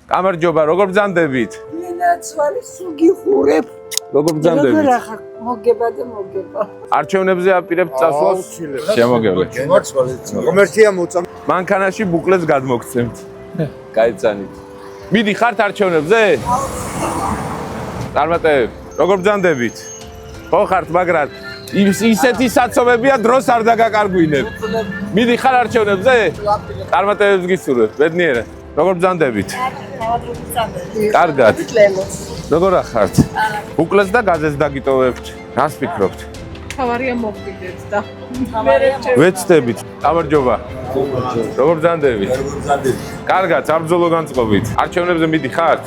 გამარჯობა, როგორ ბრძანდებით? მინაცვალი სუგიხურებ. როგორ ბრძანდებით? როგორ ახლა მოგება და მოგება. არჩევნებზე აპირებთ წასვლას? შემოგევლეთ. კომერცია მოწამ. მანქანაში ბუკლეტს გადმოგცემთ. გაიცანით. მიდი ხართ არჩევნებზე? წარმატებები. როგორ ბრძანდებით? ხო ხართ, მაგრამ ისეთი საცობებია დროს არ დაგაკარგვინებ. მიდი ხარ არჩევნებზე? წარმატებებს გისურვებ, ბედნიერად. როგორ ბრძანდებით? კარგად. როგორ ახართ? ბუკლეტს და გაზეთს დაგიტოვებთ. რას ფიქრობთ? თავარია მოგвидეთ და ვეცდებით. გამარჯობა. როგორ ბრძანდებით? კარგად, საბრძოლო განწყობით. არჩევნებზე მიდი ხართ?